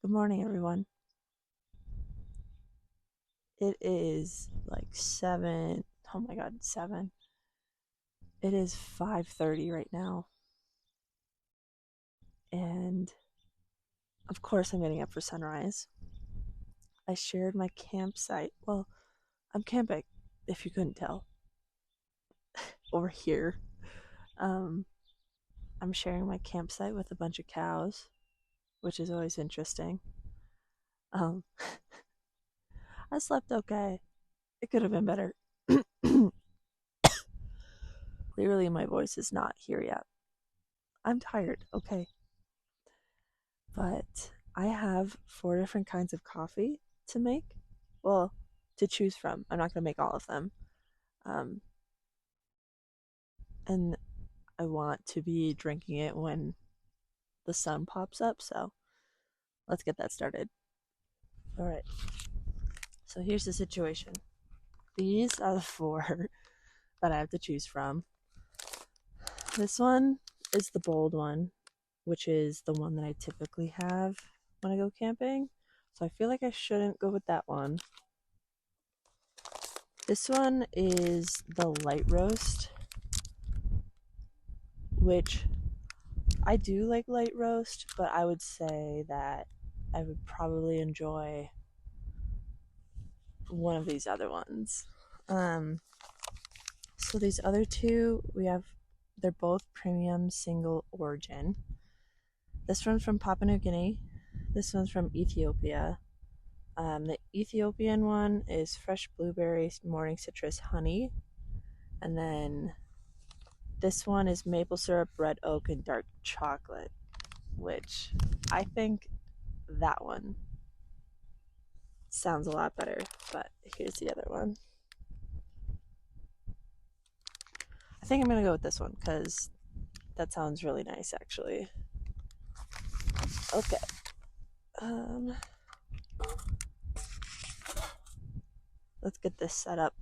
Good morning, everyone. It is like 7. Oh my God, 7. It is 5:30 right now. And of course, I'm getting up for sunrise. I shared my campsite. Well, I'm camping, if you couldn't tell, over here. Um, I'm sharing my campsite with a bunch of cows, which is always interesting. Um, I slept okay. It could have been better. Clearly, my voice is not here yet. I'm tired, okay? But I have 4 different kinds of coffee to make. Well, to choose from. I'm not going to make all of them. Um, and I want to be drinking it when the sun pops up. So let's get that started. All right. So here's the situation. These are the four that I have to choose from. This one is the bold one, which is the one that I typically have when I go camping. So I feel like I shouldn't go with that one. This one is the light roast, which I do like light roast, but I would say that I would probably enjoy one of these other ones. Um, so these other two, they're both premium single origin. This one's from Papua New Guinea. This one's from Ethiopia. The Ethiopian one is fresh blueberries, morning citrus, honey. And then this one is maple syrup, red oak, and dark chocolate, which I think that one sounds a lot better. But here's the other one. I think I'm going to go with this one because that sounds really nice, actually. Okay. Um, let's get this set up.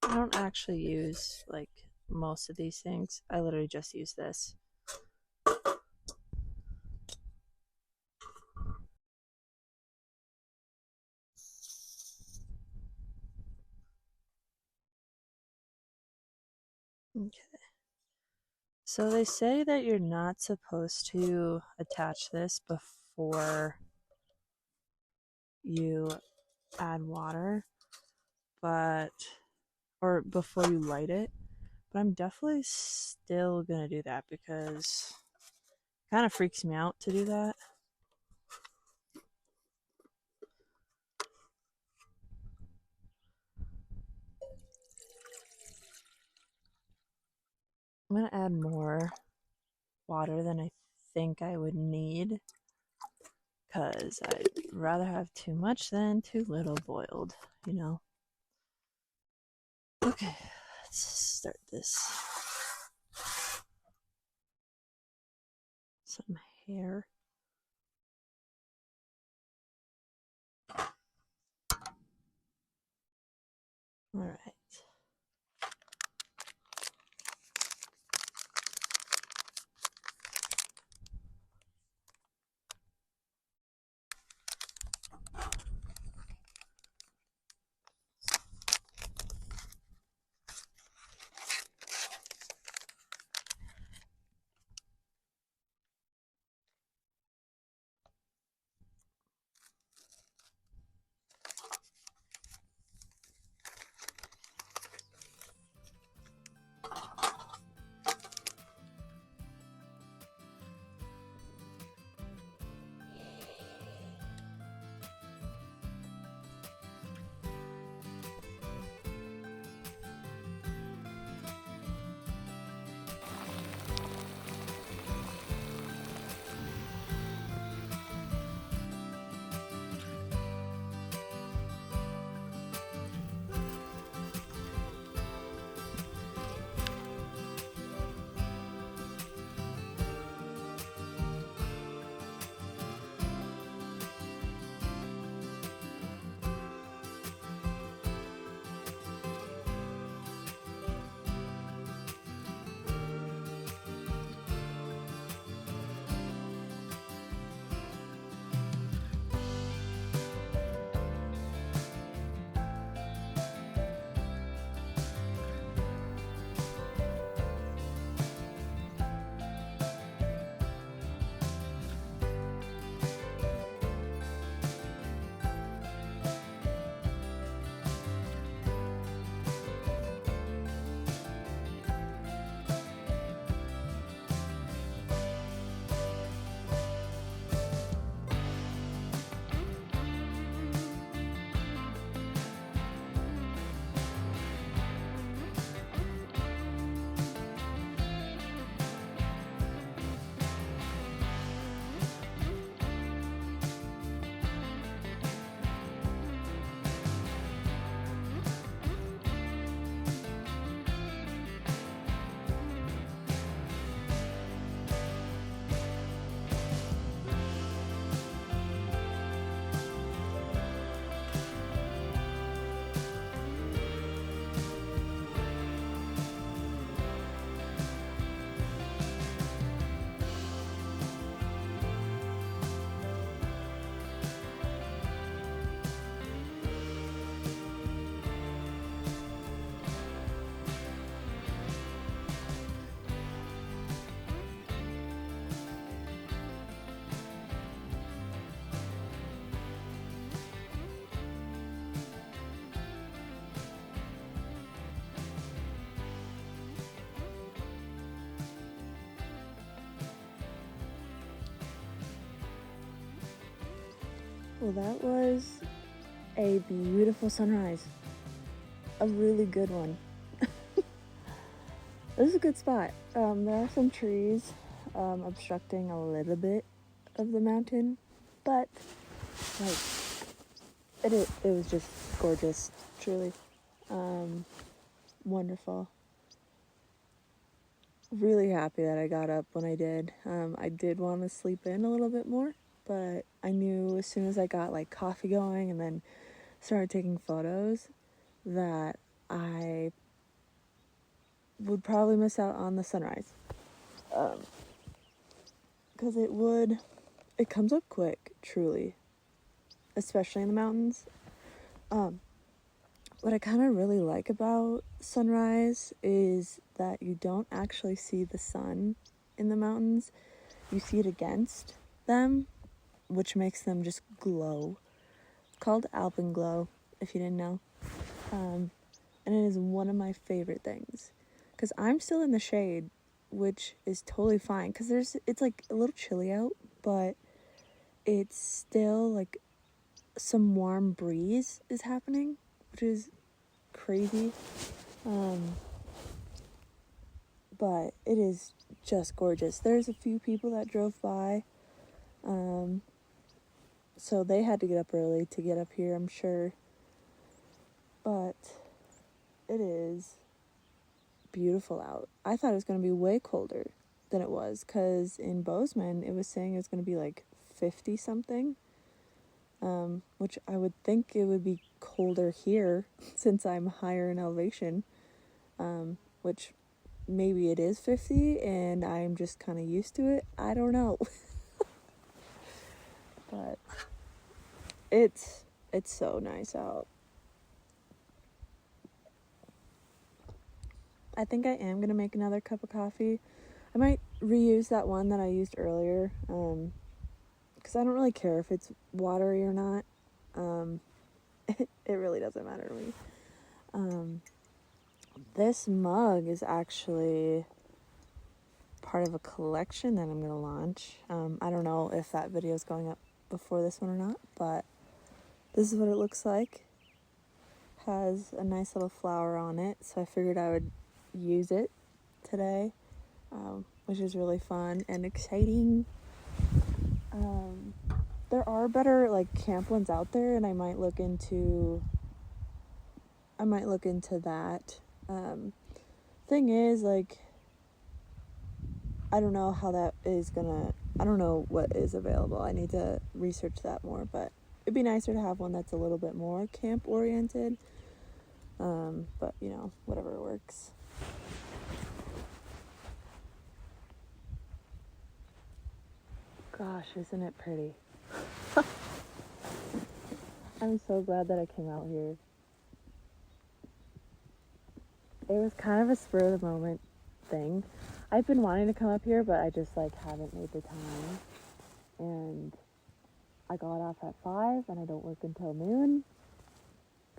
I don't actually use like most of these things. I literally just use this. Okay. So they say that you're not supposed to attach this before you add water, but or before you light it. But I'm definitely still gonna do that because it kind of freaks me out to do that. I'm gonna add more water than I think I would need because I'd rather have too much than too little boiled, you know? Okay, let's start this. Some hair. All right. Well, that was a beautiful sunrise. A really good one. This is a good spot. There are some trees obstructing a little bit of the mountain, but like it was just gorgeous, truly. Wonderful. Really happy that I got up when I did. I did want to sleep in a little bit more, but I knew as soon as I got like coffee going and then started taking photos that I would probably miss out on the sunrise. Because it comes up quick, truly, especially in the mountains. What I kind of really like about sunrise is that you don't actually see the sun in the mountains. You see it against them, which makes them just glow. It's called alpenglow, if you didn't know. And it is one of my favorite things. Because I'm still in the shade, which is totally fine. Because it's like a little chilly out, but it's still like some warm breeze is happening, which is crazy. But it is just gorgeous. There's a few people that drove by, so they had to get up early to get up here, I'm sure. But it is beautiful out. I thought it was going to be way colder than it was, because in Bozeman it was saying it was going to be like 50 something, which I would think it would be colder here since I'm higher in elevation, which maybe it is 50 and I'm just kind of used to it. I don't know. But it's so nice out. I think I am going to make another cup of coffee. I might reuse that one that I used earlier, because I don't really care if it's watery or not. It really doesn't matter to me. This mug is actually part of a collection that I'm going to launch. I don't know if that video is going up before this one or not, but this is what it looks like. Has a nice little flower on it, so I figured I would use it today, which is really fun and exciting. There are better like camp ones out there, and I might look into that. Thing is, like, I don't know how that is gonna, I don't know what is available. I need to research that more, but it'd be nicer to have one that's a little bit more camp oriented. But you know, whatever works. Gosh, isn't it pretty? I'm so glad that I came out here. It was kind of a spur of the moment thing. I've been wanting to come up here, but I just like haven't made the time. And I got off at 5 and I don't work until noon.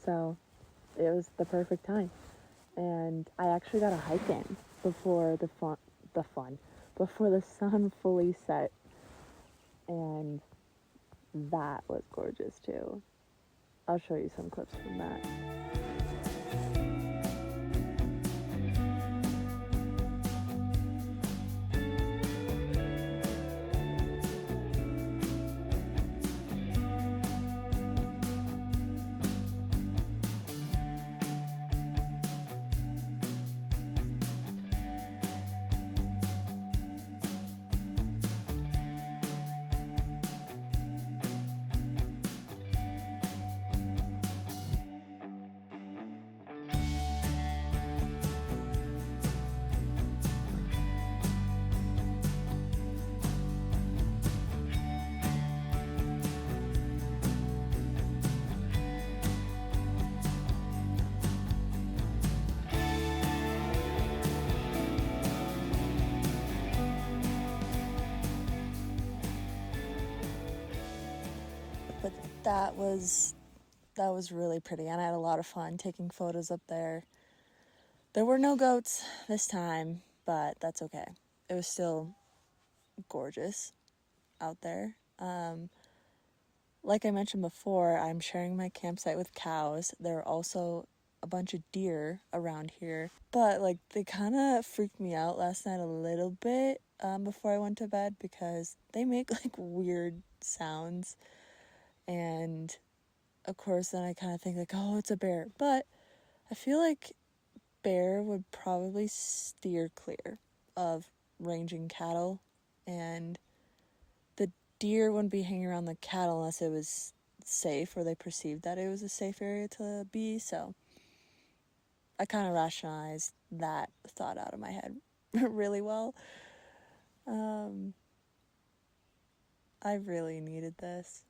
So it was the perfect time. And I actually got a hike in before before the sun fully set. And that was gorgeous too. I'll show you some clips from that. But that was really pretty, and I had a lot of fun taking photos up there. There were no goats this time, but that's okay. It was still gorgeous out there. like I mentioned before, I'm sharing my campsite with cows. There are also a bunch of deer around here, but like they kind of freaked me out last night a little bit before I went to bed because they make like weird sounds, and of course then I kind of think like, oh, it's a bear, but I feel like bear would probably steer clear of ranging cattle, and the deer wouldn't be hanging around the cattle unless it was safe or they perceived that it was a safe area to be. So I kind of rationalized that thought out of my head really well. I really needed this.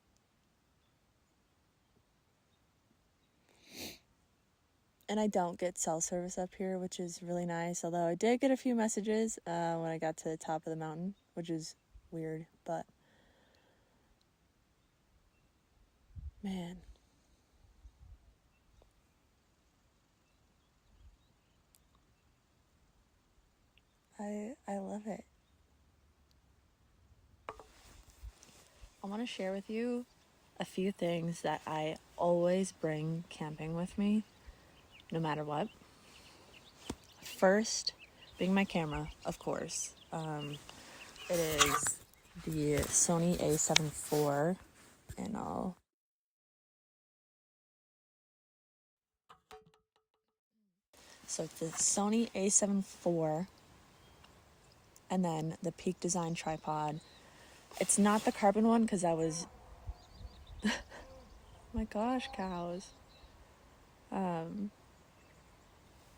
And I don't get cell service up here, which is really nice. Although I did get a few messages when I got to the top of the mountain, which is weird. But, man. I love it. I want to share with you a few things that I always bring camping with me, no matter what. First, being my camera, of course. It is the Sony A7 IV, and so it's the Sony A7 IV, and then the Peak Design tripod. It's not the carbon one because I was, my gosh, cows. I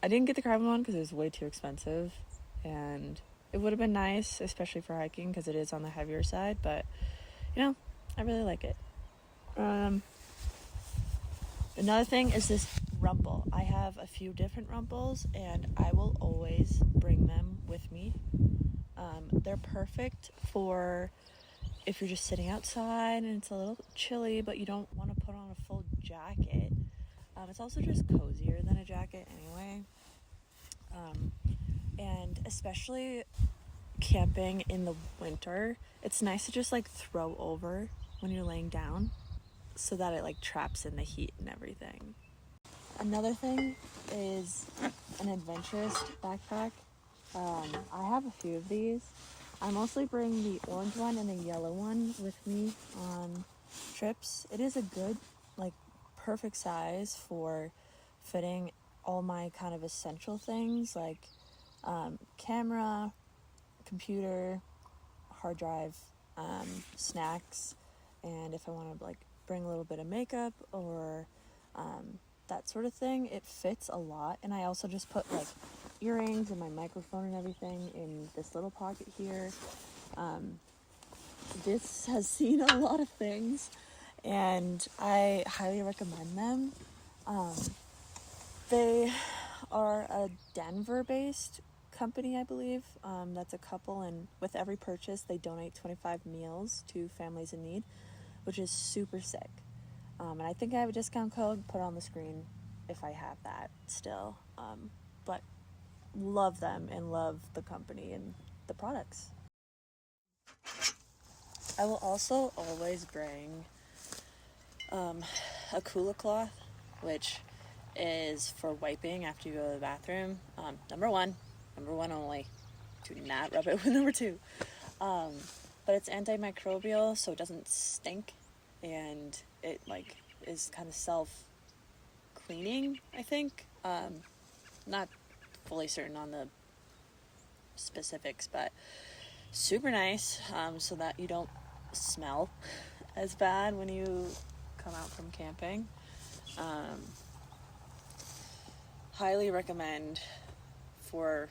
didn't get the carbon one because it was way too expensive, and it would have been nice, especially for hiking, because it is on the heavier side, but, you know, I really like it. Another thing is this rumble. I have a few different rumbles, and I will always bring them with me. They're perfect for if you're just sitting outside and it's a little chilly, but you don't want to put on a full jacket. It's also just cozier than a jacket anyway. And especially camping in the winter, it's nice to just like throw over when you're laying down so that it like traps in the heat and everything. Another thing is an adventurous backpack. I have a few of these. I mostly bring the orange one and the yellow one with me on trips. It is a good, like, perfect size for fitting all my kind of essential things like camera, computer, hard drive, snacks, and if I want to like bring a little bit of makeup or that sort of thing, it fits a lot. And I also just put like earrings and my microphone and everything in this little pocket here. This has seen a lot of things, and I highly recommend them. They are a Denver-based company, I believe. That's a couple, and with every purchase, they donate 25 meals to families in need, which is super sick. And I think I have a discount code put on the screen if I have that still. But love them and love the company and the products. I will also always bring a cooler cloth, which is for wiping after you go to the bathroom. Number one only. Do not rub it with number two. But it's antimicrobial, so it doesn't stink, and it like is kind of self-cleaning, I think. Not fully certain on the specifics, but super nice, so that you don't smell as bad when you come out from camping. Highly recommend for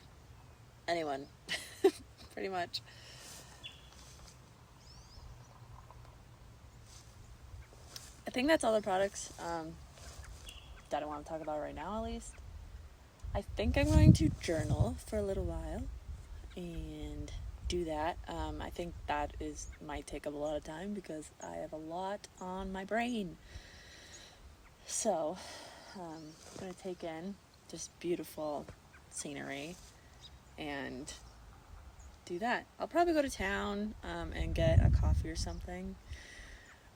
anyone, pretty much. I think that's all the products that I want to talk about right now, at least. I think I'm going to journal for a little while and do that. I think that might take up a lot of time because I have a lot on my brain. So I'm going to take in just beautiful scenery and do that. I'll probably go to town and get a coffee or something.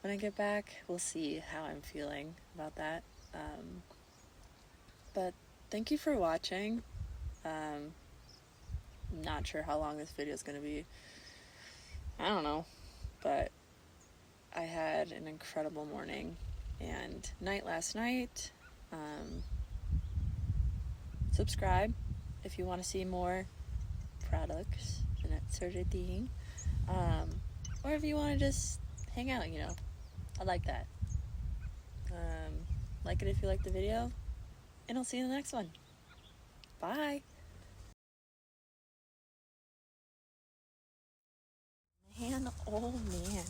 when I get back. We'll see how I'm feeling about that. But thank you for watching. I'm not sure how long this video is going to be. I don't know. But I had an incredible morning and night last night. Subscribe if you want to see more products and that sort of thing. Or if you want to just hang out, you know. I like that. Like it if you like the video. And I'll see you in the next one. Bye. Man, oh man.